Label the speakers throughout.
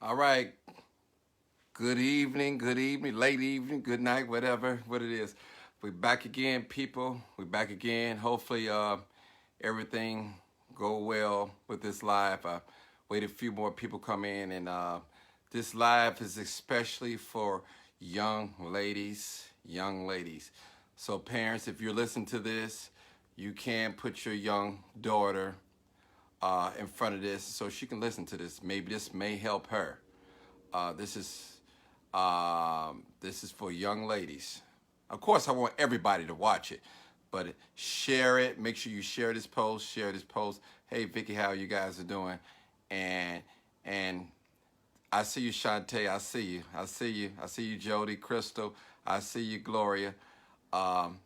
Speaker 1: All right. Good evening, late evening, good night, whatever, what it is. We're back again, people. We're back again. Hopefully, everything go well with this live. I waited a few more people come in, and this live is especially for young ladies, young ladies. So, parents, if you're listening to this, you can put your young daughter in front of this so she can listen to this. Maybe this may help her. This is for young ladies. Of course, I want everybody to watch it, but share it. Make sure you share this post. Share this post. Hey, Vicky, how you guys are doing? And and I see you, Shantae. I see you. I see you. I see you, Jody, Crystal. I see you, Gloria. Um,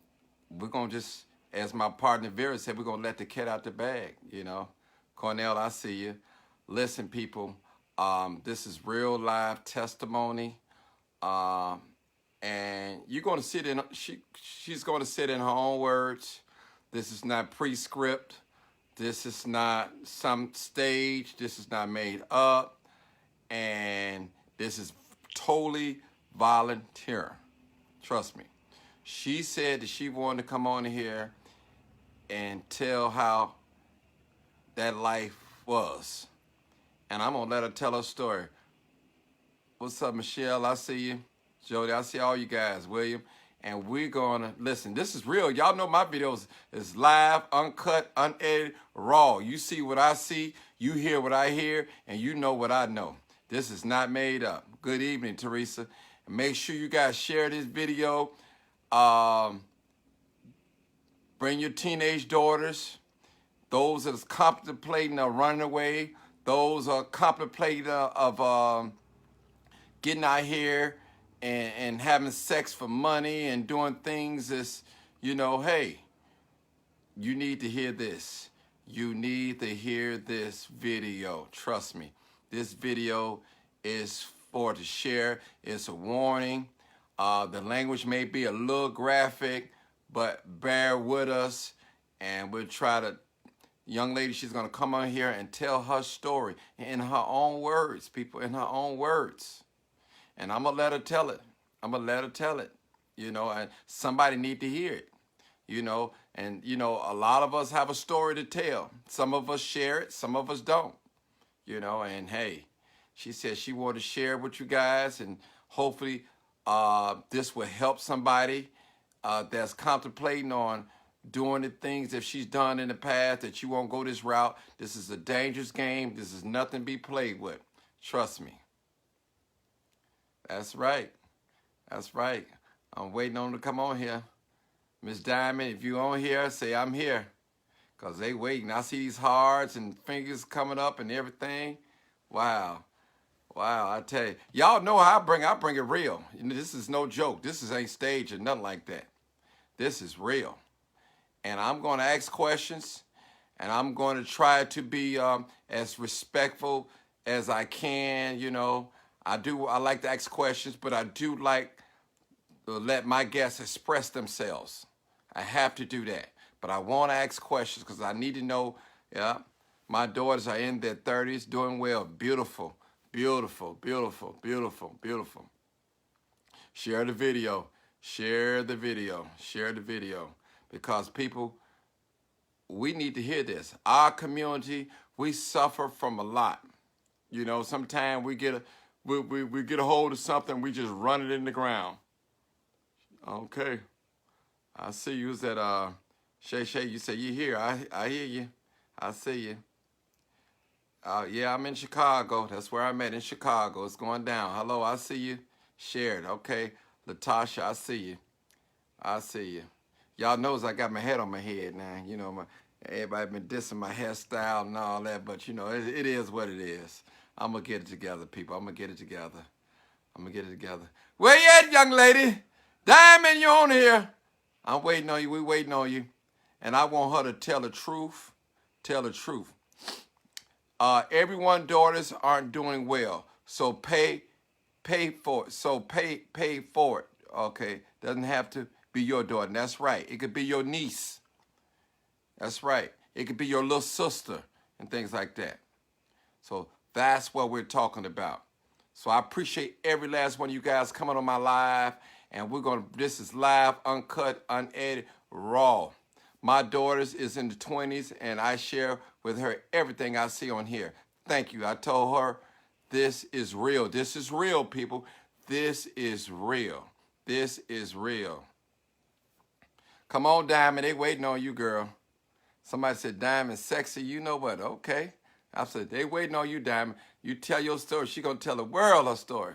Speaker 1: we're gonna just, as my partner Vera said, we're gonna let the cat out the bag. Cornell, I see you. Listen, people. This is real live testimony. Um, and you're going to sit in, she's going to sit in her own words. This is not pre-script. This is not some stage. This is not made up. And this is totally volunteer. Trust me. She said that she wanted to come on here and tell how that life was. And I'm going to let her tell her story. What's up, Michelle? I see you. Jody, I see all you guys. William. And we're going to, listen, this is real. Y'all know my videos is live, uncut, unedited, raw. You see what I see, you hear what I hear, and you know what I know. This is not made up. Good evening, Teresa. And make sure you guys share this video. Bring your teenage daughters. Those that are contemplating of running away. Those are contemplating of getting out here and having sex for money and doing things that's, hey, you need to hear this. You need to hear this video. Trust me. This video is for to share. It's a warning. The language may be a little graphic, but bear with us, and we'll try to. Young lady, she's going to come on here and tell her story in her own words, people, in her own words. And I'm going to let her tell it. I'm going to let her tell it. And somebody need to hear it. And, a lot of us have a story to tell. Some of us share it. Some of us don't. And hey, she said she wanted to share with you guys. And hopefully this will help somebody that's contemplating on doing the things that she's done in the past, that you won't go this route. This is a dangerous game. This is nothing to be played with. Trust me. That's right. That's right. I'm waiting on her to come on here. Miss Diamond, if you on here, say I'm here. Because they waiting. I see these hearts and fingers coming up and everything. Wow. Wow, I tell you. Y'all know how I bring it real. This is no joke. This ain't stage or nothing like that. This is real. And I'm going to ask questions, and I'm going to try to be as respectful as I can. I like to ask questions, but I do like to let my guests express themselves. I have to do that. But I want to ask questions because I need to know, my daughters are in their 30s, doing well. Beautiful, beautiful, beautiful, beautiful, beautiful. Share the video. Share the video. Share the video. Because people, we need to hear this. Our community, we suffer from a lot. Sometimes we get a hold of something, we just run it in the ground. Okay. I see you. Who's that? Shay, you say you here. I hear you. I see you. Yeah, I'm in Chicago. That's where I'm at, in Chicago. It's going down. Hello, I see you. Shared. Okay. Latasha, I see you. I see you. Y'all knows I got my head on my head now. Everybody been dissing my hairstyle and all that, but it is what it is. I'm gonna get it together, people. I'm gonna get it together. Where you at, young lady? Diamond, you on here? I'm waiting on you. We waiting on you. And I want her to tell the truth. Tell the truth. Everyone's daughters aren't doing well, so pay for it. So pay for it. Okay, doesn't have to be your daughter. And that's right. It could be your niece. That's right. It could be your little sister and things like that. So that's what we're talking about. So I appreciate every last one of you guys coming on my live. And this is live, uncut, unedited, raw. My daughter's is in the 20s, and I share with her everything I see on here. Thank you. I told her this is real. This is real, people. This is real. This is real. Come on, Diamond. They waiting on you, girl. Somebody said, Diamond, sexy. You know what? Okay. I said, they waiting on you, Diamond. You tell your story. She going to tell the world her story.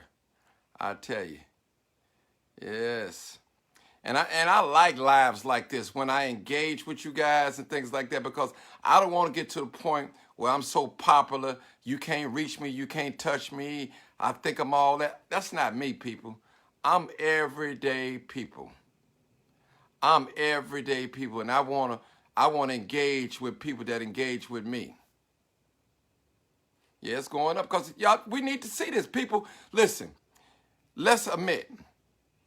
Speaker 1: I tell you. Yes. And I like lives like this when I engage with you guys and things like that, because I don't want to get to the point where I'm so popular, you can't reach me, you can't touch me. I think I'm all that. That's not me, people. I'm everyday people. I'm everyday people, and I wanna engage with people that engage with me. Yeah, it's going up because y'all, we need to see this. People, listen, let's admit,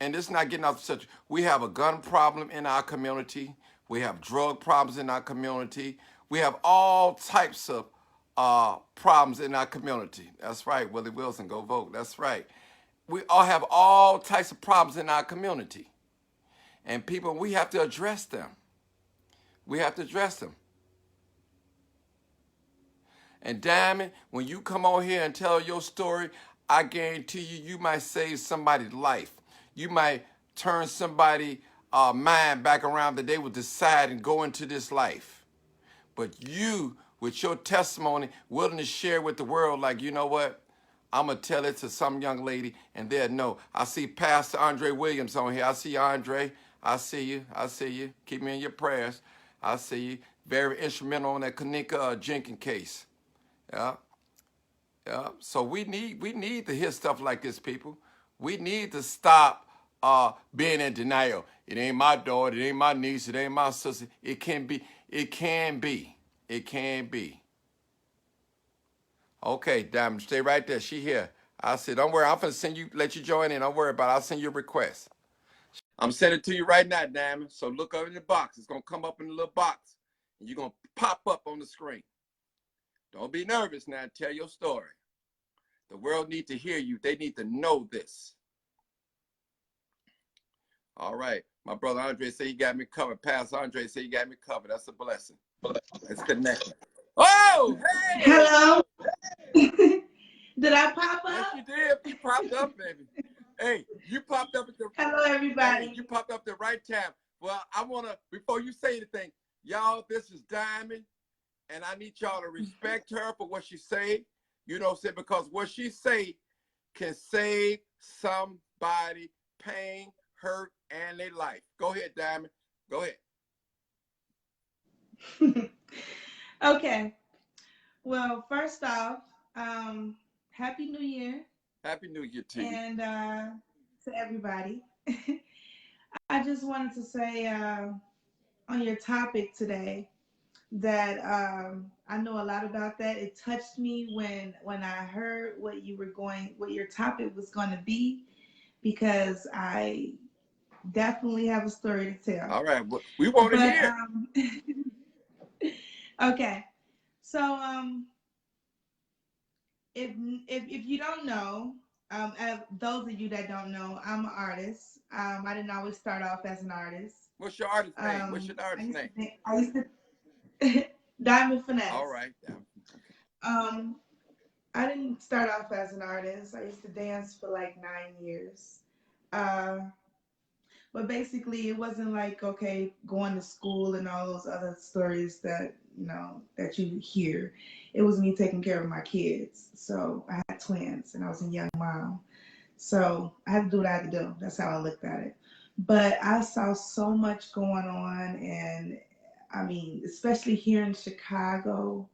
Speaker 1: and this is not getting off the subject, we have a gun problem in our community. We have drug problems in our community. We have all types of problems in our community. That's right, Willie Wilson, go vote. That's right. We all have all types of problems in our community. And people, we have to address them. We have to address them. And Diamond, when you come on here and tell your story, I guarantee you, you might save somebody's life. You might turn somebody's mind back around that they will decide and go into this life. But you, with your testimony, willing to share with the world, like, you know what? I'm going to tell it to some young lady, and they'll know. I see Pastor Andre Williams on here. I see Andre. I see you. I see you. Keep me in your prayers. I see you. Very instrumental on that Kanika Jenkins case. Yeah. Yeah. So we need to hear stuff like this, people. We need to stop being in denial. It ain't my daughter, it ain't my niece, it ain't my sister. It can be. It can be. It can be. Okay, Diamond, stay right there. She here. I said, don't worry, I'm finna let you join in. Don't worry about it. I'll send you a request. I'm sending it to you right now, Diamond. So look over in the box. It's gonna come up in the little box. And you're gonna pop up on the screen. Don't be nervous now. Tell your story. The world needs to hear you. They need to know this. All right. My brother Andre said he got me covered. Pastor Andre said he got me covered. That's a blessing. Let's connect. Oh, hey!
Speaker 2: Hello. Did I pop up?
Speaker 1: Yes, you did. You popped up, baby. Hey, you popped up at the.
Speaker 2: Hello, everybody.
Speaker 1: Hey, you popped up the right time. Well, I wanna, before you say anything, y'all, this is Diamond. And I need y'all to respect her for what she say. You know what I'm saying? Because what she say can save somebody pain, hurt, and their life. Go ahead, Diamond. Go
Speaker 2: ahead. Okay. Well, first off, Happy New Year.
Speaker 1: Happy New Year to you.
Speaker 2: And to everybody. I just wanted to say on your topic today, that I know a lot about that. It touched me when I heard what your topic was going to be, because I definitely have a story to tell.
Speaker 1: All right, we want to hear.
Speaker 2: Okay, so if you don't know, those of you that don't know, I'm an artist. I didn't always start off as an artist.
Speaker 1: What's your artist name? What's your artist name?
Speaker 2: I used to Diamond Finesse.
Speaker 1: All right.
Speaker 2: I didn't start off as an artist. I used to dance for like 9 years. But basically, it wasn't like, okay, going to school and all those other stories that, that you hear. It was me taking care of my kids. So I had twins and I was a young mom. So I had to do what I had to do. That's how I looked at it. But I saw so much going on, and I mean, especially here in Chicago,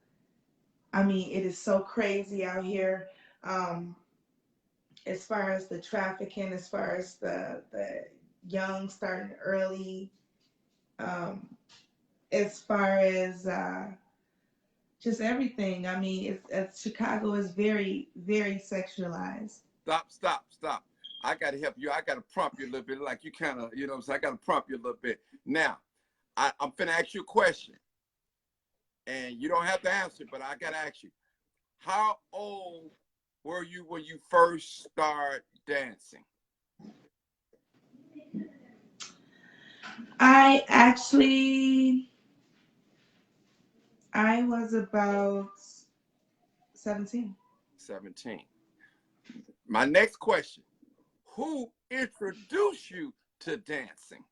Speaker 2: I mean, it is so crazy out here. As far as the trafficking, as far as the young starting early, as far as just everything. I mean, Chicago is very, very sexualized.
Speaker 1: Stop. I got to help you. I got to prompt you a little bit, like you kind of, so I got to prompt you a little bit. Now, I'm finna ask you a question, and you don't have to answer, but I got to ask you, how old
Speaker 3: were you when you first started dancing?
Speaker 2: I was about 17.
Speaker 3: 17. My next question, who introduced you to dancing?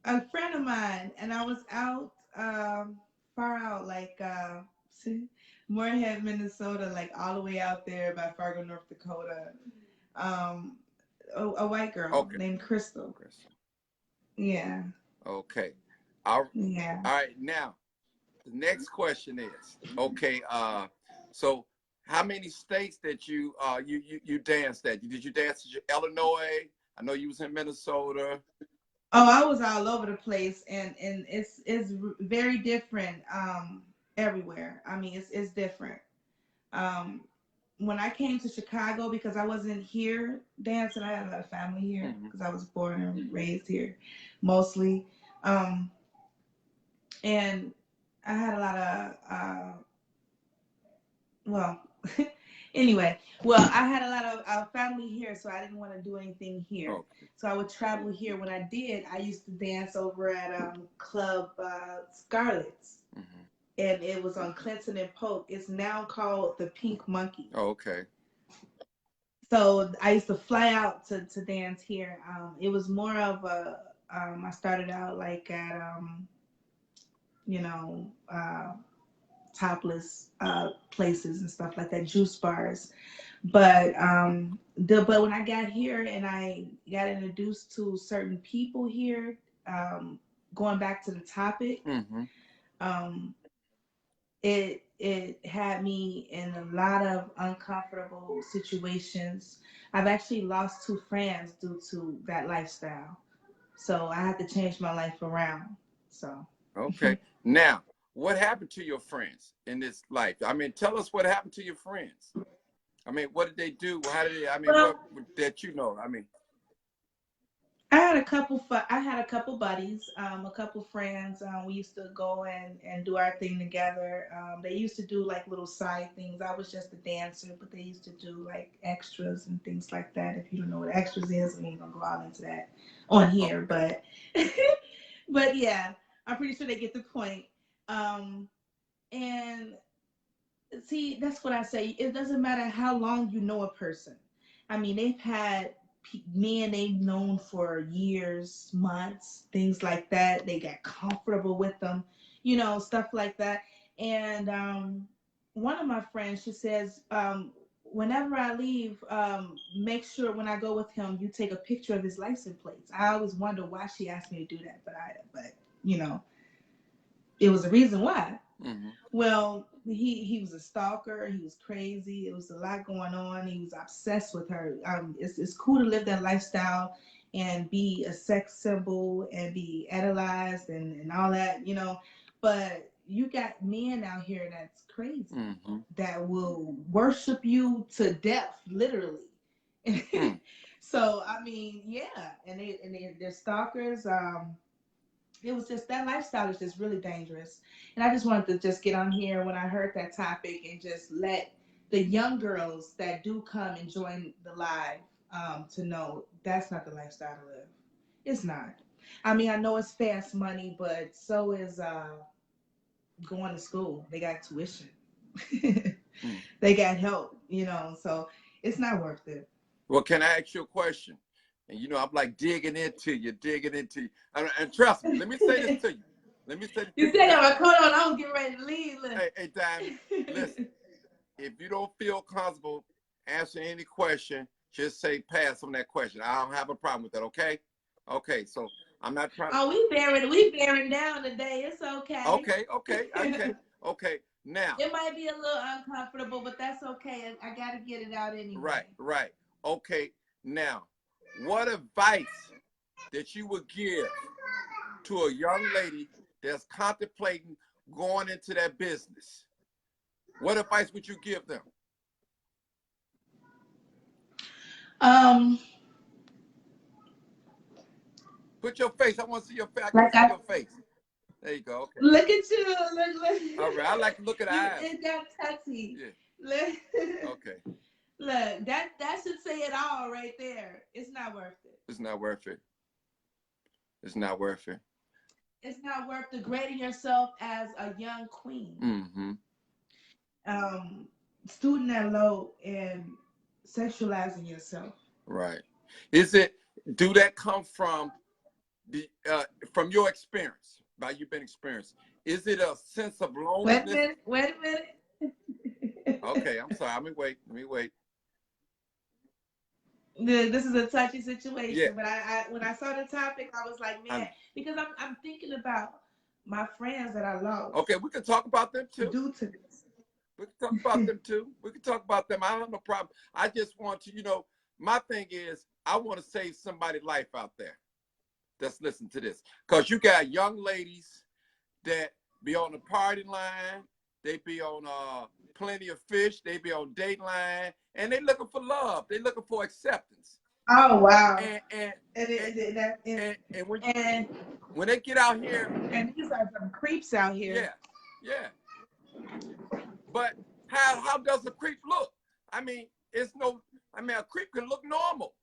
Speaker 2: A friend of mine, and I was out, far out, like, Moorhead, Minnesota, like all the way out there by Fargo, North Dakota. Um, a white girl
Speaker 3: Okay.
Speaker 2: named Crystal.
Speaker 3: Crystal.
Speaker 2: Yeah.
Speaker 3: Okay. All
Speaker 2: Yeah.
Speaker 3: right. Now, the next question is, okay, so how many states that you danced at? Did you dance in Illinois? I know you was in Minnesota.
Speaker 2: Oh, I was all over the place, and it's very different everywhere. I mean, it's different. Um, when I came to Chicago, because I wasn't here dancing, I had a lot of family here
Speaker 3: Mm-hmm.
Speaker 2: because I was born and raised here, mostly. Um, and I had a lot of well, anyway, well, I had a lot of family here, so I didn't want to do anything here.
Speaker 3: Okay.
Speaker 2: So I would travel here. When I did, I used to dance over at Club Scarlett's,
Speaker 3: Mm-hmm.
Speaker 2: and it was on Clinton and Polk. It's now called the Pink Monkey.
Speaker 3: Okay.
Speaker 2: So I used to fly out to dance here. It was more of a I started out like at you know topless places and stuff like that, juice bars. But when I got here and I got introduced to certain people here, going back to the topic,
Speaker 3: Mm-hmm.
Speaker 2: um, it had me in a lot of uncomfortable situations. I've actually lost 2 friends due to that lifestyle, so I had to change my life around. So
Speaker 3: Okay. Now, what happened to your friends in this life? I mean, tell us what happened to your friends. I mean, what did they do? How did they? I mean,
Speaker 2: well,
Speaker 3: what that you know? I mean,
Speaker 2: I had a couple buddies, a couple friends. We used to go and do our thing together. They used to do like little side things. I was just a dancer, but they used to do like extras and things like that. If you don't know what extras is, we ain't gonna go out into that on here.
Speaker 3: okay.
Speaker 2: But yeah, I'm pretty sure they get the point. Um, and see, that's what I say. It doesn't matter how long you know a person. I mean, they've had men they've known for years, months, things like that. They got comfortable with them, stuff like that. And one of my friends, she says, whenever I leave, make sure when I go with him, you take a picture of his license plates. I always wonder why she asked me to do that, but you know, it was a reason why.
Speaker 3: Mm-hmm.
Speaker 2: Well, he was a stalker. He was crazy. It was a lot going on. He was obsessed with her. It's cool to live that lifestyle and be a sex symbol and be idolized and all that, But you got men out here that's crazy
Speaker 3: Mm-hmm.
Speaker 2: that will worship you to death, literally.
Speaker 3: Mm.
Speaker 2: So I mean, yeah, they're stalkers. It was just that lifestyle is just really dangerous. And I just wanted to just get on here when I heard that topic and just let the young girls that do come and join the live to know that's not the lifestyle to live. It's not. I mean, I know it's fast money, but so is going to school. They got tuition.
Speaker 3: Mm.
Speaker 2: They got help, so it's not worth it.
Speaker 3: Well, can I ask you a question? And I'm like digging into you. And trust me, let me say this to you. Let me say this
Speaker 2: You
Speaker 3: to you,
Speaker 2: said
Speaker 3: Diamond.
Speaker 2: that, but hold on, I was getting ready to leave.
Speaker 3: Hey, Diamond, listen. If you don't feel comfortable answering any question, just say pass on that question. I don't have a problem with that. Okay. Okay. So I'm not trying.
Speaker 2: Oh, we bearing down today. It's okay.
Speaker 3: Okay. Okay. Okay. Okay. Now.
Speaker 2: It might be a little uncomfortable, but that's okay. I got to get it out
Speaker 3: Right.
Speaker 2: anyway.
Speaker 3: Right. Okay. Now, what advice that you would give to a young lady that's contemplating going into that business? What advice would you give them?
Speaker 2: Um,
Speaker 3: Put your face. I want to see your face. I
Speaker 2: like
Speaker 3: can't see
Speaker 2: I
Speaker 3: your face. There you go. Okay.
Speaker 2: Look at you. Look.
Speaker 3: All right. I like to look at eyes.
Speaker 2: It got touchy.
Speaker 3: Yeah.
Speaker 2: Look.
Speaker 3: Okay.
Speaker 2: Look, that should say it all right there. It's not worth it.
Speaker 3: It's not worth it. It's not worth it.
Speaker 2: It's not worth degrading yourself as a young queen.
Speaker 3: Mm-hmm.
Speaker 2: Student that low and sexualizing yourself.
Speaker 3: Right. Do that come from from your experience, by you've been experienced? Is it a sense of loneliness?
Speaker 2: Wait a minute.
Speaker 3: Okay, I'm sorry. Let me wait.
Speaker 2: This is a touchy situation,
Speaker 3: Yeah.
Speaker 2: but I when I saw the topic, I was like, man, because I'm thinking about my friends that I lost.
Speaker 3: Okay, we can talk about them too.
Speaker 2: Due to this.
Speaker 3: We can talk about them too. We can talk about them. I don't have no problem. I just want to, my thing is, I want to save somebody's life out there that's listening to this. Because you got young ladies that be on the party line. They be on Plenty of Fish. They be on Dateline. And they looking for love. They looking for acceptance.
Speaker 2: Oh, wow.
Speaker 3: And when they get out here.
Speaker 2: And these are some creeps out here.
Speaker 3: Yeah. But how does a creep look? I mean, a creep can look normal.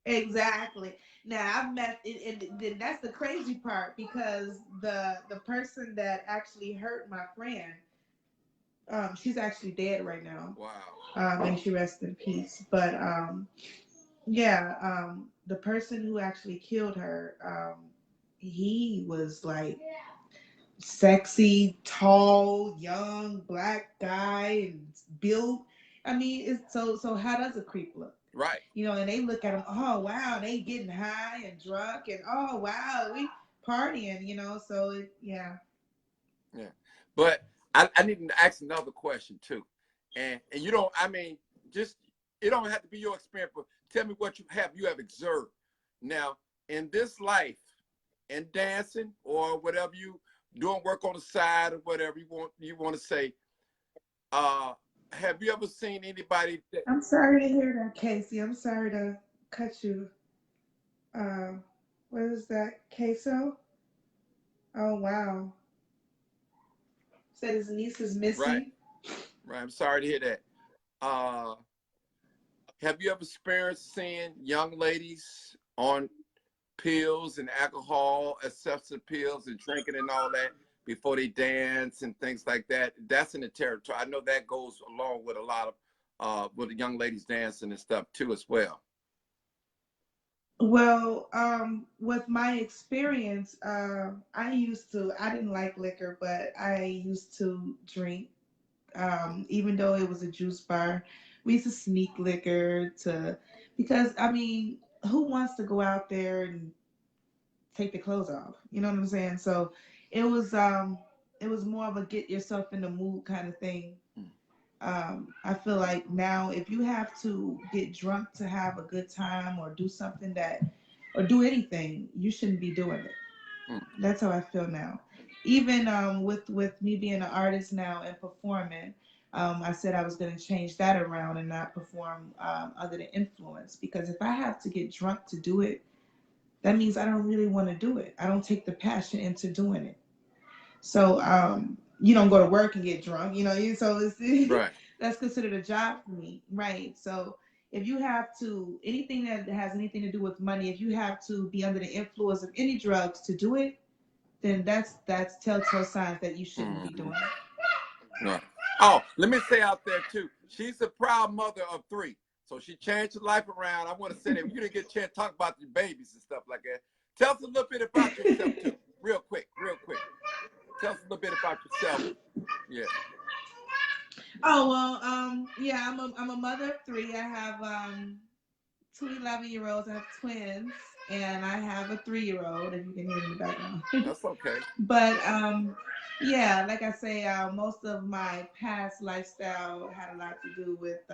Speaker 2: Exactly. Now I've met, and that's the crazy part, because the person that actually hurt my friend, she's actually dead right now.
Speaker 3: Wow.
Speaker 2: May she rest in peace. But the person who actually killed her, he was like sexy, tall, young, black guy, and built. I mean, it's so how does a creep look?
Speaker 3: Right.
Speaker 2: And they look at them, oh wow, they getting high and drunk, and oh wow, we partying, so yeah.
Speaker 3: But I need to ask another question too. And you don't, it don't have to be your experience, but tell me what you have observed. Now, in this life, in dancing or whatever you doing, work on the side or whatever you want to say, have you ever seen anybody
Speaker 2: I'm sorry to hear that, Casey. I'm sorry to cut you. What is that, queso? Oh wow. Said his niece is missing.
Speaker 3: Right. I'm sorry to hear that. Have you ever experienced seeing young ladies on pills and alcohol, excessive pills and drinking and all that before they dance and things like that? That's in the territory. I know that goes along with a lot of with the young ladies dancing and stuff too as well.
Speaker 2: Well, with my experience, I didn't like liquor, but I used to drink. Even though it was a juice bar, we used to sneak liquor because who wants to go out there and take the clothes off? You know what I'm saying? So it was more of a get yourself in the mood kind of thing. I feel like now if you have to get drunk to have a good time or do something or do anything, you shouldn't be doing it. That's how I feel now. Even with me being an artist now and performing, I said I was going to change that around and not perform under the influence, because if I have to get drunk to do it, that means I don't really want to do it. I don't take the passion into doing it. So you don't go to work and get drunk, so it's,
Speaker 3: right.
Speaker 2: That's considered a job for me, right? So if you have to, anything that has anything to do with money, if you have to be under the influence of any drugs to do it, then that's telltale signs that you shouldn't be doing it.
Speaker 3: Right. Oh, let me say out there too, she's a proud mother of 3. So she changed her life around. I want to say that you didn't get a chance to talk about your babies and stuff like that. Tell us a little bit about yourself too, real quick. Tell us a little bit about yourself. Yeah.
Speaker 2: Oh well, yeah, I'm a mother of 3. I have 2 11-year-olds. I have twins, and I have a 3-year-old. If you can hear me in the background.
Speaker 3: That's okay.
Speaker 2: But yeah, like I say, most of my past lifestyle had a lot to do with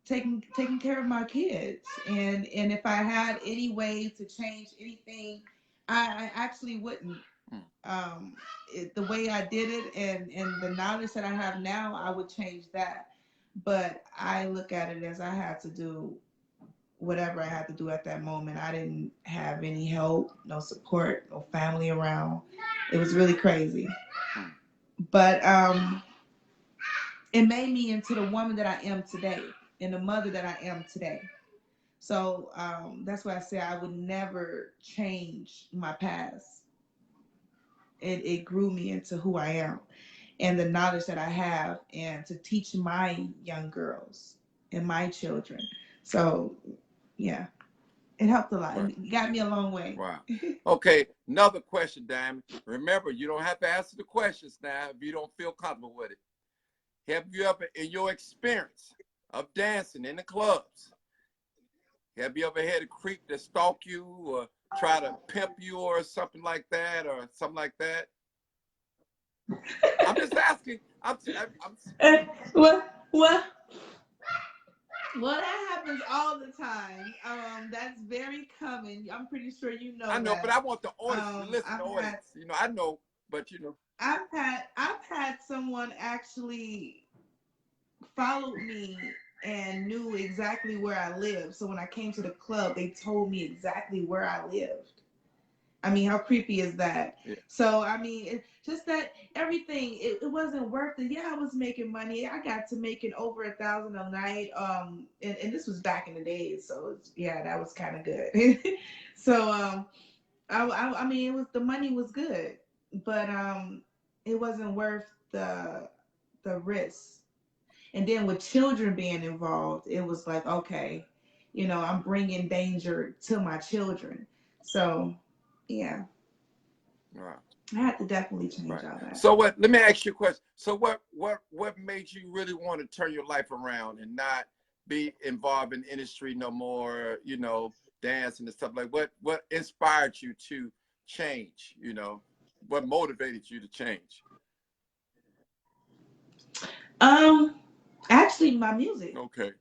Speaker 2: taking care of my kids, and if I had any way to change anything, I actually wouldn't. The way I did it and the knowledge that I have now, I would change that. But I look at it as I had to do whatever I had to do at that moment. I didn't have any help, no support, no family around. It was really crazy. But it made me into the woman that I am today and the mother that I am today. So that's why I say I would never change my past. It grew me into who I am and the knowledge that I have, and to teach my young girls and my children. So yeah, it helped a lot.
Speaker 3: Right.
Speaker 2: It got me a long way.
Speaker 3: Wow. Okay, another question, Diamond. Remember, you don't have to answer the questions now if you don't feel comfortable with it. Have you ever, in your experience of dancing in the clubs, have you ever had a creep that stalk you or try to pimp you or something like that, or something like that? I'm just asking.
Speaker 2: Well, that happens all the time. That's very common. I'm pretty sure you know
Speaker 3: I know,
Speaker 2: that.
Speaker 3: but I want the audience to listen. The audience, I know, but
Speaker 2: I've had someone actually followed me and knew exactly where I lived. So when I came to the club, they told me exactly where I lived. I mean, how creepy is that?
Speaker 3: Yeah.
Speaker 2: So, I mean, it's just that everything, it wasn't worth it. Yeah, I was making money. I got to making over 1,000 a night. And this was back in the days. So, yeah, that was kind of good. So, I mean, the money was good, but it wasn't worth the risk. And then with children being involved, it was like, okay, I'm bringing danger to my children. So, yeah,
Speaker 3: Right.
Speaker 2: I had to definitely change
Speaker 3: Right.
Speaker 2: all that.
Speaker 3: So let me ask you a question. So what made you really want to turn your life around and not be involved in industry no more, dancing and stuff? Like what inspired you to change, What motivated you to change?
Speaker 2: Actually my music.
Speaker 3: Okay.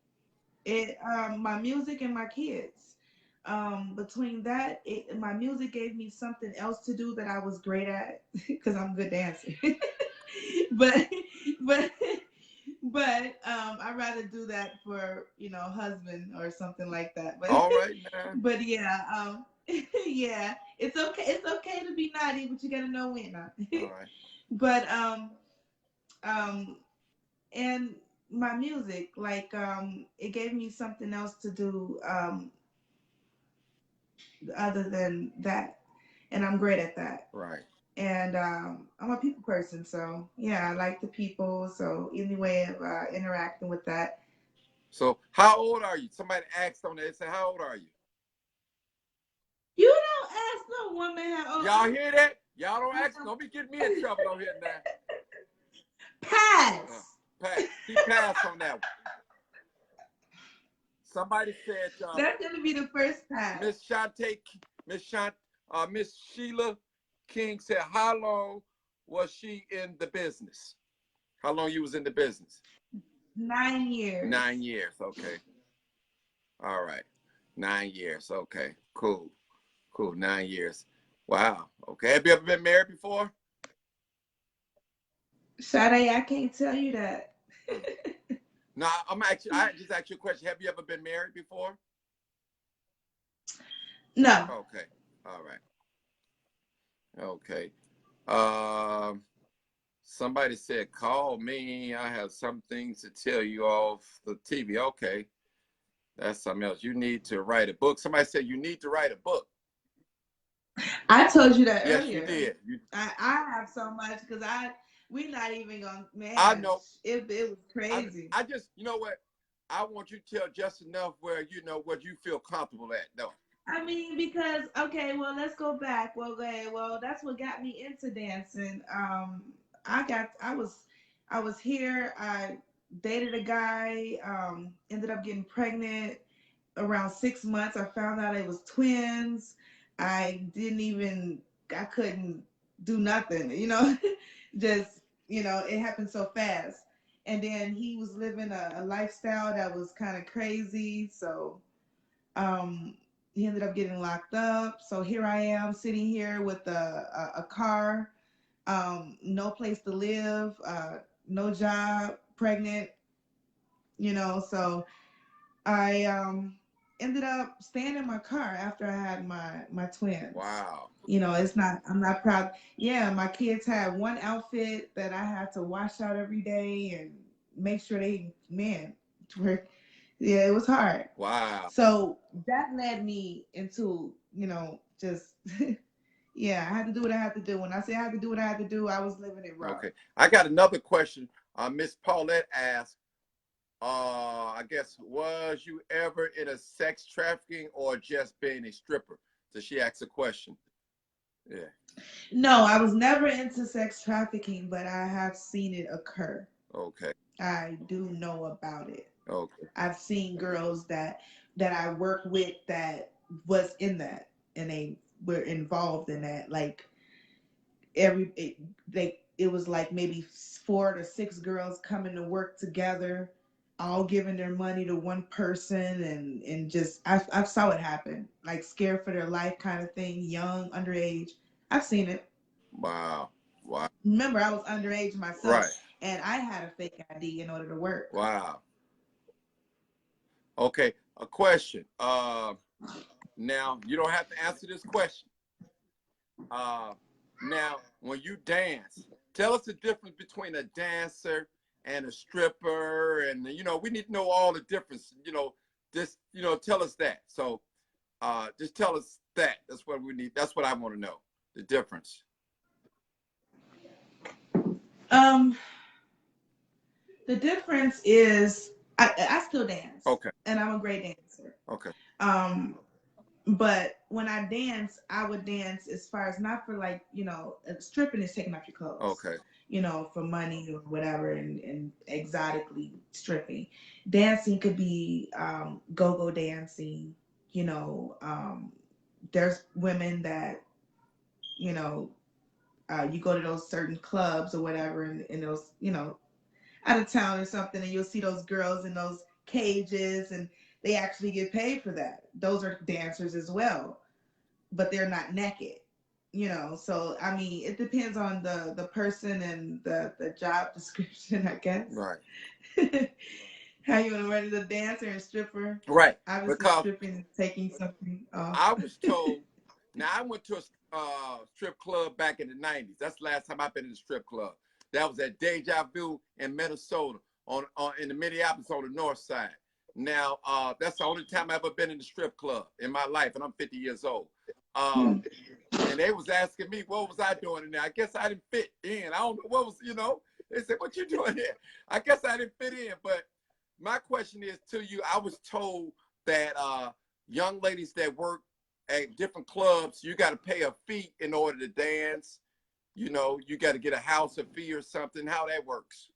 Speaker 2: My music and my kids. Between that, my music gave me something else to do that I was great at because I'm a good dancer. but but I'd rather do that for husband or something like that. But
Speaker 3: All right, man.
Speaker 2: but yeah, yeah, it's okay. It's okay to be naughty, but you gotta know when not.
Speaker 3: All right.
Speaker 2: But and my music, like it gave me something else to do other than that, and I'm great at that.
Speaker 3: Right.
Speaker 2: And I'm a people person, so yeah, I like the people. So any way of interacting with that.
Speaker 3: So how old are you? Somebody asked on there, they said, how old are you?
Speaker 2: You don't ask no woman how old.
Speaker 3: Y'all hear that? Y'all don't ask. Don't be getting me in trouble on here now.
Speaker 2: Pass.
Speaker 3: Pass. He passed on that one. Somebody said
Speaker 2: that's gonna be the first pass.
Speaker 3: Miss Sheila King said, how long was she in the business? How long you was in the business?
Speaker 2: 9 years.
Speaker 3: 9 years. Okay. All right. 9 years. Okay. Cool. 9 years. Wow. Okay. Have you ever been married before?
Speaker 2: Sade, I can't tell you that.
Speaker 3: No, I just asked you a question. Have you ever been married before?
Speaker 2: No.
Speaker 3: Okay. All right. Okay. Somebody said, call me. I have some things to tell you off the TV. Okay. That's something else. You need to write a book. Somebody said you need to write a book.
Speaker 2: I told you that
Speaker 3: yes,
Speaker 2: earlier.
Speaker 3: Yes, you did.
Speaker 2: I have so much because we're not even gonna, man.
Speaker 3: I know.
Speaker 2: It was crazy.
Speaker 3: I just, you know what? I want you to tell just enough where what you feel comfortable at. No.
Speaker 2: I mean, because okay, well, let's go back. Well, that's what got me into dancing. I was here. I dated a guy. Ended up getting pregnant around 6 months. I found out it was twins. I couldn't do nothing. Just it happened so fast. And then he was living a lifestyle that was kind of crazy. So he ended up getting locked up. So here I am sitting here with a car, no place to live, no job, pregnant, so I ended up staying in my car after I had my twins.
Speaker 3: Wow.
Speaker 2: You know, it's not. I'm not proud. Yeah, my kids had one outfit that I had to wash out every day and make sure they, man, were, yeah, it was hard.
Speaker 3: Wow.
Speaker 2: So that led me into, just yeah, I had to do what I had to do. When I say I had to do what I had to do, I was living it rough.
Speaker 3: Okay. I got another question. Miss Paulette asked, I guess, was you ever in a sex trafficking or just being a stripper? So she asked a question. Yeah.
Speaker 2: No, I was never into sex trafficking, but I have seen it occur.
Speaker 3: Okay.
Speaker 2: I do know about it.
Speaker 3: Okay.
Speaker 2: I've seen girls that I work with that was in that, and they were involved in that. Like it was like maybe 4 to 6 girls coming to work together, all giving their money to one person, and just I saw it happen, like scared for their life kind of thing, young, underage. I've seen it.
Speaker 3: Wow. Wow.
Speaker 2: Remember, I was underage myself,
Speaker 3: Right.
Speaker 2: and I had a fake ID in order to work.
Speaker 3: Wow. Okay. A question. Now you don't have to answer this question. Now, when you dance, tell us the difference between a dancer and a stripper, and we need to know all the difference. Just tell us that. So, just tell us that. That's what we need. That's what I want to know. The difference.
Speaker 2: The difference is I still dance.
Speaker 3: Okay.
Speaker 2: And I'm a great dancer.
Speaker 3: Okay.
Speaker 2: But when I dance, I would dance as far as not for like, stripping is taking off your clothes.
Speaker 3: Okay.
Speaker 2: For money or whatever, and exotically stripping. Dancing could be go-go dancing. There's women that, you go to those certain clubs or whatever, and those, out of town or something, and you'll see those girls in those cages, and they actually get paid for that. Those are dancers as well, but they're not naked. So I mean, it depends on the person and the job description, I guess.
Speaker 3: Right.
Speaker 2: How you want to run as a dancer and stripper?
Speaker 3: Right.
Speaker 2: Obviously,
Speaker 3: Because
Speaker 2: stripping is taking something off.
Speaker 3: I was told. Now I went to a strip club back in the '90s. That's the last time I've been in a strip club. That was at Deja Vu in Minnesota, on in the Minneapolis on the north side. Now, that's the only time I've ever been in a strip club in my life, and I'm 50 years old. And they was asking me, what was I doing in there? I guess I didn't fit in. I don't know what was, they said, what you doing here? I guess I didn't fit in. But my question is to you, I was told that young ladies that work at different clubs, you got to pay a fee in order to dance. You got to get a house, a fee or something. How that works?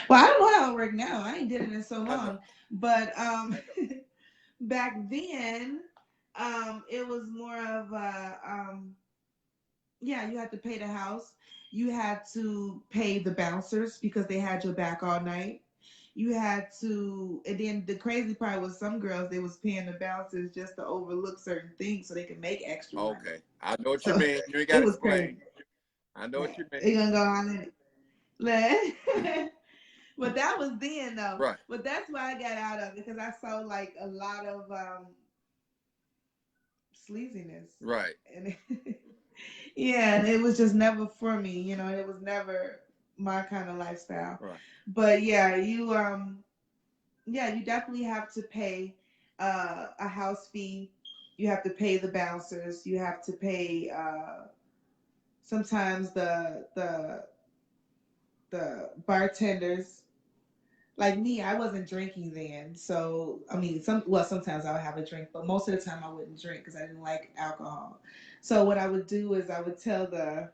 Speaker 2: Well, I don't know how it works now. I ain't did it in so long. But back then, it was more of you had to pay the house. You had to pay the bouncers because they had your back all night. You had to, and then the crazy part was some girls, they was paying the bouncers just to overlook certain things so they could make extra money.
Speaker 3: Okay, I know what you mean. You ain't got to explain. I know what you mean.
Speaker 2: They're gonna go on it. But that was then, though.
Speaker 3: Right.
Speaker 2: But that's why I got out of it, because I saw like a lot of sleaziness.
Speaker 3: Right.
Speaker 2: And and it was just never for me. It was never my kind of lifestyle.
Speaker 3: Right.
Speaker 2: But you definitely have to pay a house fee. You have to pay the bouncers. You have to pay sometimes the bartenders. Like me, I wasn't drinking then. So, I mean, sometimes I would have a drink, but most of the time I wouldn't drink because I didn't like alcohol. So what I would do is I would tell the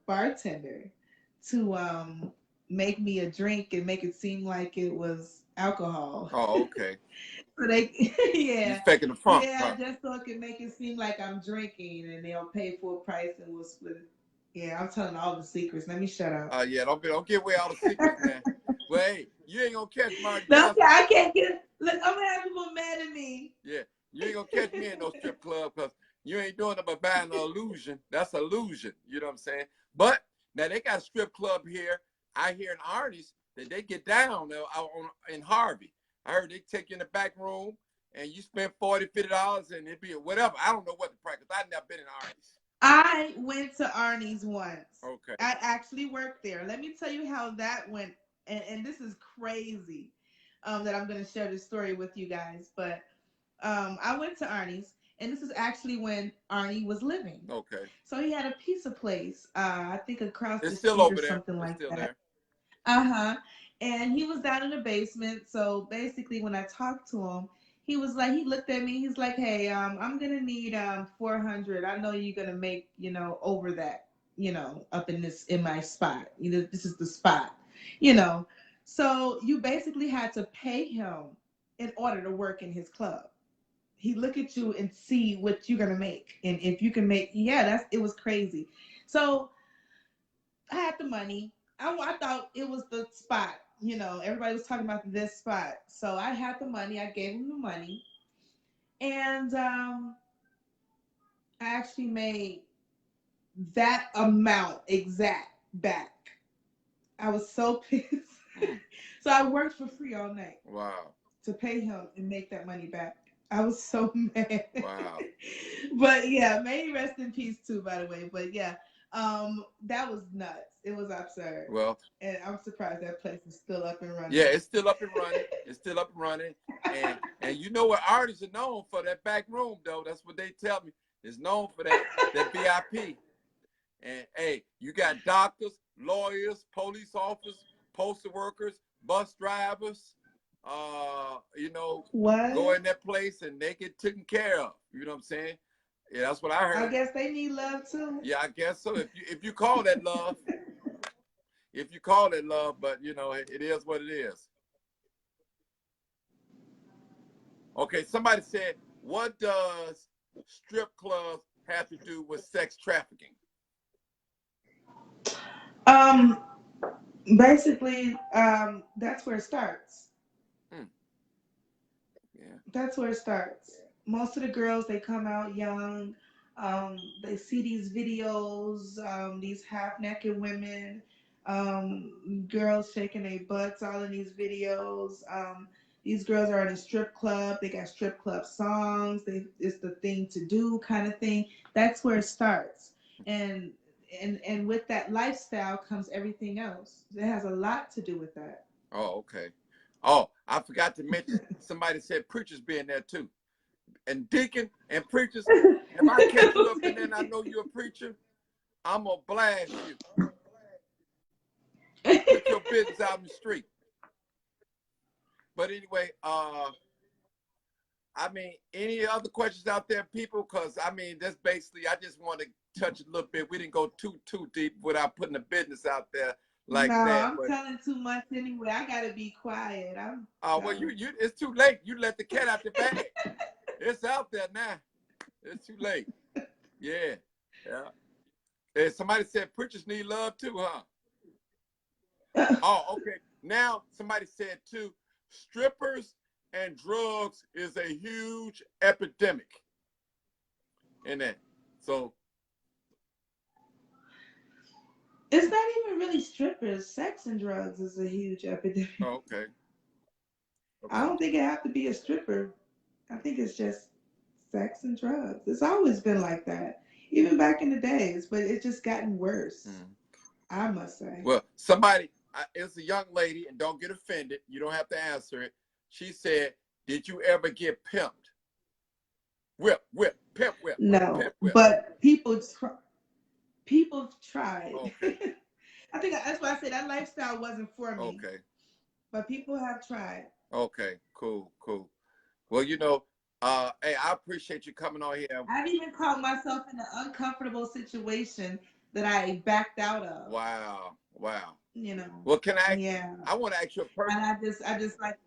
Speaker 2: bartender to make me a drink and make it seem like it was alcohol.
Speaker 3: Oh, okay.
Speaker 2: So they,
Speaker 3: You're faking the funk.
Speaker 2: Yeah, just so it can make it seem like I'm drinking, and they'll pay full price and we'll split it. Yeah, I'm telling all the secrets. Let me shut up.
Speaker 3: Don't give away all the secrets, man. Well, hey, you ain't gonna catch Marty.
Speaker 2: No, I can't get. Look, I'm gonna have people mad at me.
Speaker 3: Yeah, you ain't gonna catch me in no strip club because you ain't doing it but buying an illusion. That's illusion. You know what I'm saying? But now they got a strip club here. I hear in Arnie's that they get down in Harvey. I heard they take you in the back room and you spend $40, $50 and it'd be whatever. I don't know what the price, because I've never been in Arnie's.
Speaker 2: I went to Arnie's once.
Speaker 3: Okay.
Speaker 2: I actually worked there. Let me tell you how that went. And this is crazy that I'm going to share this story with you guys. But I went to Arnie's, and this is actually when Arnie was living.
Speaker 3: Okay.
Speaker 2: So he had a pizza place, I think across
Speaker 3: It's
Speaker 2: the
Speaker 3: still
Speaker 2: street
Speaker 3: over
Speaker 2: or
Speaker 3: there.
Speaker 2: something
Speaker 3: It's
Speaker 2: like
Speaker 3: still
Speaker 2: that.
Speaker 3: there.
Speaker 2: Uh-huh. And he was down in the basement. So basically when I talked to him, he was like, he looked at me, he's like, hey, I'm gonna need 400. I know you're gonna make, over that, up in my spot. This is the spot, you know. So you basically had to pay him in order to work in his club. He look at you and see what you're gonna make. And if you can make, yeah, it was crazy. So I had the money. I thought it was the spot. Everybody was talking about this spot. So I had the money. I gave him the money. And I actually made that amount exact back. I was so pissed. So I worked for free all night.
Speaker 3: Wow.
Speaker 2: To pay him and make that money back. I was so mad.
Speaker 3: Wow.
Speaker 2: But yeah, may he rest in peace too, by the way. But yeah, that was nuts. It was absurd.
Speaker 3: Well,
Speaker 2: and I'm surprised that place is still up and running.
Speaker 3: yeah, it's still up and running. It's still up and running. And you know what artists are known for, that back room though. That's what they tell me. It's known for that VIP. And hey, you got doctors, lawyers, police officers, postal workers, bus drivers,
Speaker 2: what?
Speaker 3: go in that place and they get taken care of. You know what I'm saying? Yeah, that's what I heard.
Speaker 2: I guess they need love too.
Speaker 3: Yeah, I guess so. If you call that love, if you call it love, but it is what it is. Okay, somebody said, what does strip clubs have to do with sex trafficking?
Speaker 2: Basically, that's where it starts.
Speaker 3: Yeah.
Speaker 2: That's where it starts. Most of the girls, they come out young. They see these videos, these half-naked women, girls shaking their butts all in these videos. These girls are in a strip club. They got strip club songs. It's the thing to do kind of thing. That's where it starts. And with that lifestyle comes everything else. It has a lot to do with that.
Speaker 3: Oh, okay. Oh, I forgot to mention, somebody said preachers be in there too. And deacon and preachers, if I catch you up in there and I know you're a preacher, I'm going to blast you. Put your business out in the street. But anyway, any other questions out there, people? Because, that's basically, I just want to touch a little bit. We didn't go too deep without putting the business out there like that.
Speaker 2: No, I'm telling too much anyway. I got to be quiet.
Speaker 3: Well, it's too late. You let the cat out the bag. It's out there now. It's too late. Yeah. And somebody said preachers need love too, huh? Oh, okay. Now somebody said too, strippers and drugs is a huge epidemic in that. So
Speaker 2: it's not even really strippers. Sex and drugs is a huge epidemic.
Speaker 3: Oh, okay.
Speaker 2: I don't think it have to be a stripper. I think it's just sex and drugs. It's always been like that, even back in the days, but it's just gotten worse. I must say.
Speaker 3: Well, it's a young lady, and don't get offended. You don't have to answer it. She said, did you ever get pimped? Whip, pimp, whip.
Speaker 2: No,
Speaker 3: pimp, whip.
Speaker 2: But people tried.
Speaker 3: Okay.
Speaker 2: I think that's why I said that lifestyle wasn't for me.
Speaker 3: Okay.
Speaker 2: But people have tried.
Speaker 3: Okay, cool. Well, hey, I appreciate you coming on here.
Speaker 2: I've even caught myself in an uncomfortable situation that I backed out of.
Speaker 3: Wow.
Speaker 2: Well,
Speaker 3: can I?
Speaker 2: Yeah.
Speaker 3: I want to ask you a personal.
Speaker 2: And I just like.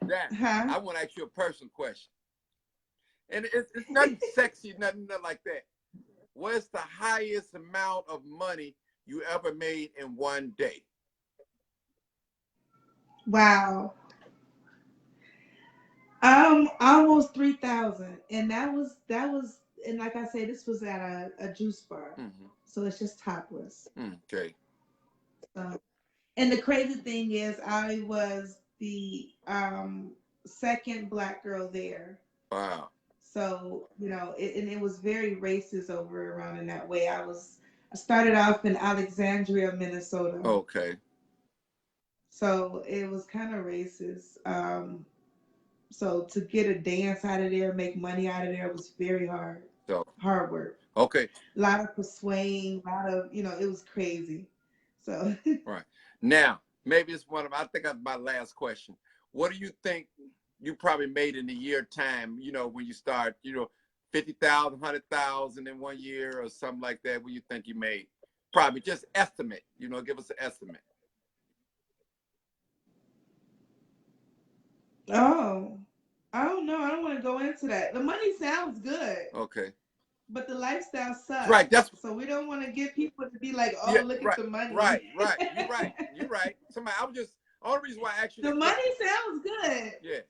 Speaker 3: I want to ask you a personal question. And it's nothing sexy, nothing like that. What's the highest amount of money you ever made in one day?
Speaker 2: Wow. Almost 3,000, and that was, and like I said, this was at a juice bar, so it's just topless.
Speaker 3: Okay.
Speaker 2: And the crazy thing is, I was the second black girl there.
Speaker 3: Wow.
Speaker 2: So, and it was very racist over around in that way. I started off in Alexandria, Minnesota.
Speaker 3: Okay.
Speaker 2: So it was kind of racist. So to get a dance out of there, make money out of there was very hard.
Speaker 3: So
Speaker 2: Hard work.
Speaker 3: okay.
Speaker 2: A lot of persuading, a lot of, it was crazy. So
Speaker 3: Right. Now, maybe it's one of I think that's my last question. What do you think you probably made in a year time, when you start, 50,000, 100,000 in 1 year or something like that? What do you think you made? Probably just estimate, give us an estimate.
Speaker 2: oh, I don't know. I don't want to go into that. The money sounds good.
Speaker 3: Okay.
Speaker 2: But the lifestyle sucks.
Speaker 3: Right.
Speaker 2: So we don't want to get people to be like, oh,
Speaker 3: yeah,
Speaker 2: look
Speaker 3: right,
Speaker 2: at the money.
Speaker 3: Right. You're right. Somebody, only reason why I actually
Speaker 2: the money sounds good.
Speaker 3: Yeah.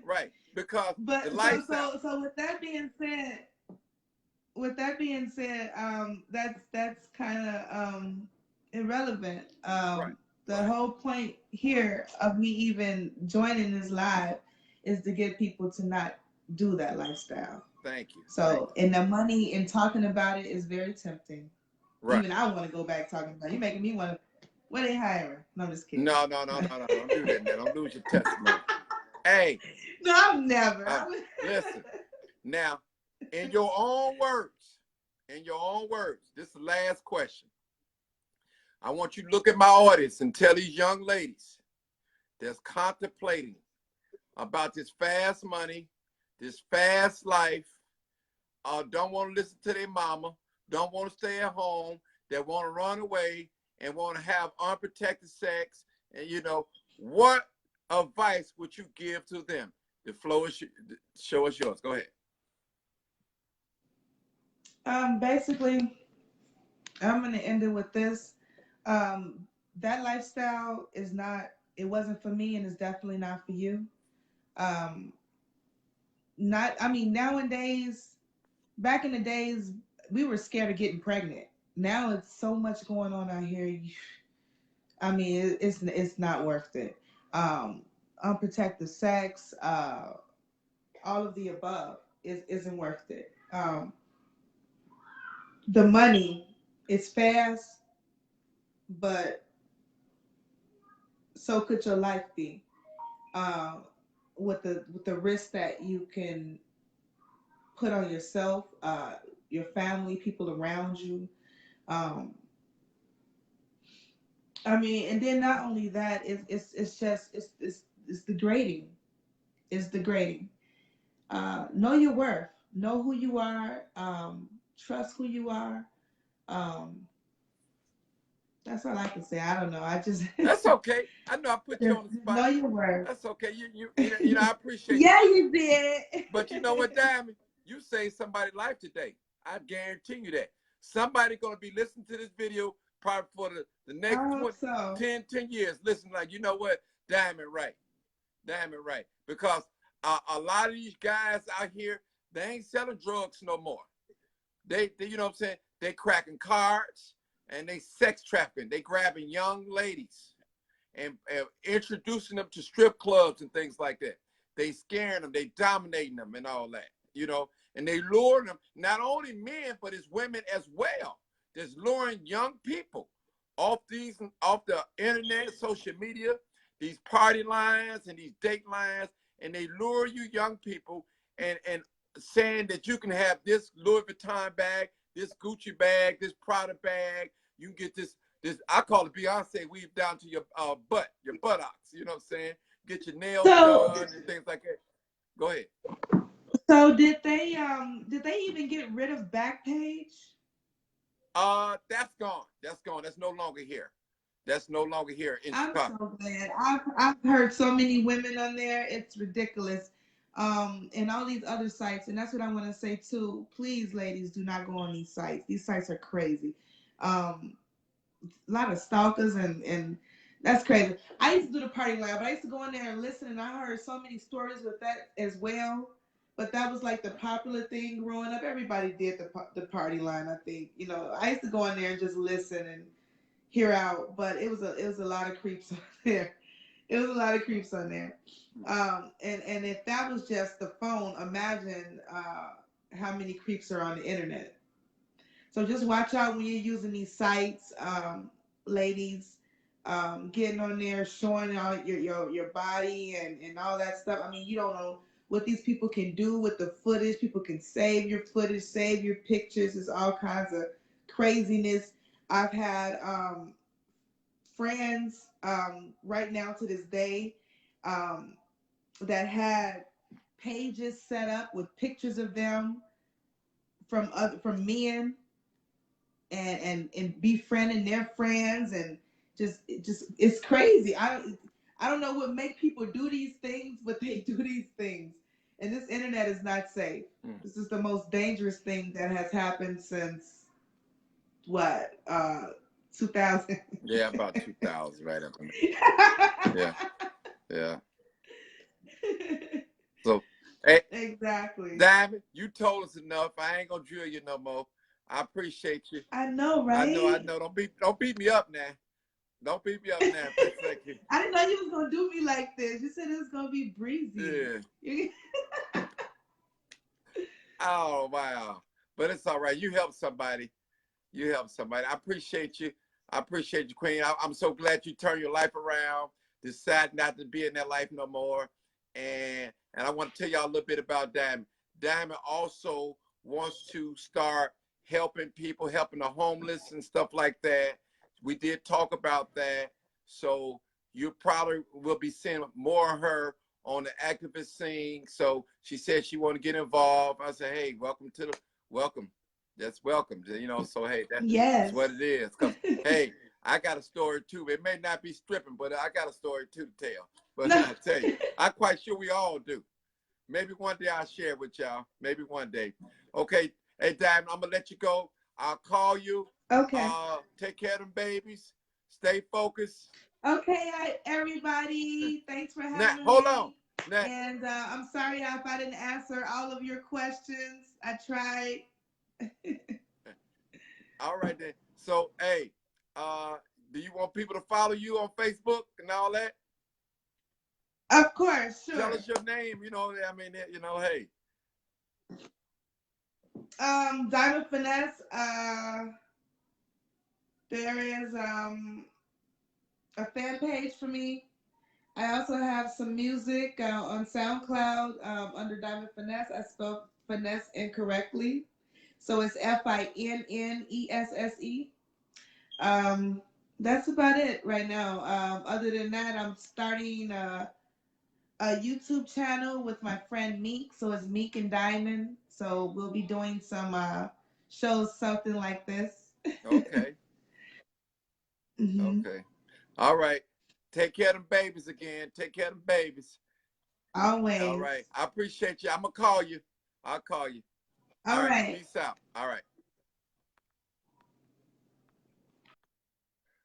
Speaker 3: Right. Because
Speaker 2: but
Speaker 3: the lifestyle.
Speaker 2: So with that being said, that's kind of irrelevant.
Speaker 3: Right.
Speaker 2: The whole point here of me even joining this live is to get people to not do that lifestyle.
Speaker 3: Thank you.
Speaker 2: So, and the money and talking about it is very tempting.
Speaker 3: Right.
Speaker 2: Even I want to go back talking about it. You're making me want to. What they hiring? No, I'm just kidding.
Speaker 3: No. Don't do that, man. Don't lose your testimony. Hey.
Speaker 2: No, I'm never.
Speaker 3: Listen. Now, in your own words, this is the last question. I want you to look at my audience and tell these young ladies that's contemplating about this fast money, this fast life, don't want to listen to their mama, don't want to stay at home, that want to run away and want to have unprotected sex. And, what advice would you give to them? The floor is show us yours. Go ahead.
Speaker 2: Basically, I'm going to end it with this. That lifestyle it wasn't for me, and it's definitely not for you. Nowadays, back in the days, we were scared of getting pregnant. Now it's so much going on out here. It's not worth it. Unprotected sex, all of the above isn't worth it. The money is fast, but so could your life be. With the risk that you can put on yourself, your family, people around you. And then not only that, it's degrading. It's degrading. Know your worth. Know who you are. Trust who you are. That's all I can say. I don't know.
Speaker 3: That's okay. I know I put you on the spot.
Speaker 2: Know your worth.
Speaker 3: That's okay. I appreciate
Speaker 2: Yeah, you did.
Speaker 3: But you know what, Diamond? You saved somebody's life today. I guarantee you that. Somebody going to be listening to this video probably for the next 10 years. Listen, like, you know what? Diamond right. Because a lot of these guys out here, they ain't selling drugs no more. They you know what I'm saying? They cracking cards and they sex trafficking. They grabbing young ladies and introducing them to strip clubs and things like that. They scaring them, they dominating them and all that, and they luring them, not only men, but it's women as well. That's luring young people off the internet, social media, these party lines and these date lines, and they lure you young people and saying that you can have this Louis Vuitton bag, this Gucci bag, this Prada bag. You can get this I call it Beyonce weave down to your your buttocks. You know what I'm saying? Get your nails done and things like that. Go ahead.
Speaker 2: So did they even get rid of Backpage?
Speaker 3: That's gone. That's no longer here. In
Speaker 2: I'm
Speaker 3: Chicago.
Speaker 2: so glad. I've heard so many women on there. It's ridiculous. And all these other sites, and that's what I want to say too. Please, ladies, do not go on these sites. These sites are crazy. A lot of stalkers and that's crazy. I used to do the party line, but I used to go in there and listen, and I heard so many stories with that as well. But that was like the popular thing growing up. Everybody did the party line, I think. I used to go in there and just listen and hear out, but it was a lot of creeps out there. It was a lot of creeps on there. And if that was just the phone, imagine how many creeps are on the internet. So just watch out when you're using these sites, ladies. Getting on there, showing out your body and all that stuff. I mean, you don't know what these people can do with the footage. People can save your footage, save your pictures. There's all kinds of craziness. I've had friends right now to this day um, that had pages set up with pictures of them from men and befriending their friends and just it's crazy. I don't know what make people do these things, but they do these things. And this internet is not safe. This is the most dangerous thing that has happened since what 2000.
Speaker 3: Yeah, about 2000, right up in there. Yeah. So, hey,
Speaker 2: Exactly.
Speaker 3: Diamond, you told us enough. I ain't gonna drill you no more. I appreciate you.
Speaker 2: I know, right?
Speaker 3: I know. Don't beat me up now. Don't beat me up now.
Speaker 2: I didn't know you was gonna do me like this. You said it was gonna be breezy.
Speaker 3: Yeah. Oh wow. But it's all right. You help somebody. I appreciate you. I appreciate you, Queen. I'm so glad you turned your life around, decide not to be in that life no more. And I want to tell y'all a little bit about Diamond. Diamond also wants to start helping people, helping the homeless and stuff like that. We did talk about that. So you probably will be seeing more of her on the activist scene. So she said she want to get involved. I said, hey, welcome. That's welcome. You know, so hey, that's what it is. Cause hey, I got a story too. It may not be stripping, but I got a story too to tell. But I tell you, I'm quite sure we all do. Maybe one day I'll share it with y'all. Maybe one day. Okay. Hey, Diamond, I'm gonna let you go. I'll call you.
Speaker 2: Okay.
Speaker 3: Take care of them babies. Stay focused.
Speaker 2: Okay, everybody. Thanks for having me.
Speaker 3: Hold on.
Speaker 2: And I'm sorry if I didn't answer all of your questions. I tried.
Speaker 3: All right then. So, hey, do you want people to follow you on Facebook and all that?
Speaker 2: Of course, sure.
Speaker 3: Tell us your name. You know, I mean, you know, hey.
Speaker 2: Diamond Finesse. There is a fan page for me. I also have some music on SoundCloud under Diamond Finesse. I spelled finesse incorrectly, so it's FINNESSE. That's about it right now. Other than that, I'm starting a YouTube channel with my friend Meek. So it's Meek and Diamond. So we'll be doing some shows, something like this.
Speaker 3: Okay.
Speaker 2: Mm-hmm.
Speaker 3: Okay. All right. Take care of them babies again. Take care of them babies.
Speaker 2: Always.
Speaker 3: All right. I appreciate you. I'm going to call you. I'll call you.
Speaker 2: All right.
Speaker 3: Peace out. All right.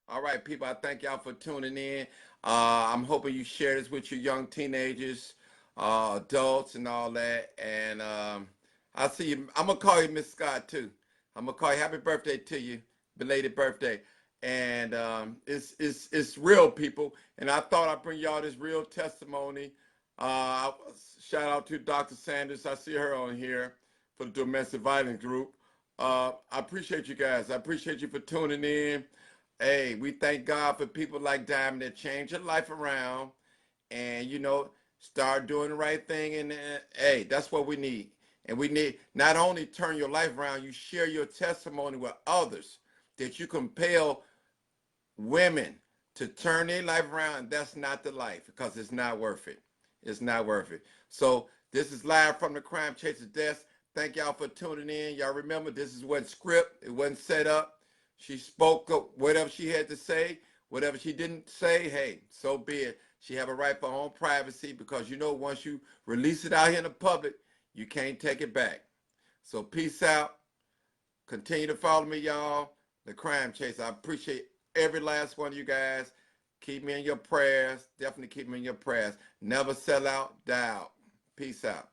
Speaker 3: All right, people. I thank y'all for tuning in. I'm hoping you share this with your young teenagers, adults, and all that. And I'll see you. I'm going to call you Miss Scott, too. I'm going to call you happy birthday to you. Belated birthday. And it's real, people. And I thought I'd bring y'all this real testimony. Shout out to Dr. Sanders. I see her on here for the Domestic Violence Group. I appreciate you guys. I appreciate you for tuning in. Hey, we thank God for people like Diamond that change your life around and, you know, start doing the right thing. And hey, that's what we need. And we need not only turn your life around, you share your testimony with others that you compel women to turn their life around. That's not the life because it's not worth it. It's not worth it. So this is live from the Crime Chaser desk. Thank y'all for tuning in. Y'all remember this wasn't script. It wasn't set up. She spoke whatever she had to say. Whatever she didn't say, hey, so be it. She have a right for her own privacy because you know once you release it out here in the public, you can't take it back. So peace out. Continue to follow me, y'all. The Crime Chaser. I appreciate every last one of you guys. Keep me in your prayers. Definitely keep me in your prayers. Never sell out, die out. Peace out.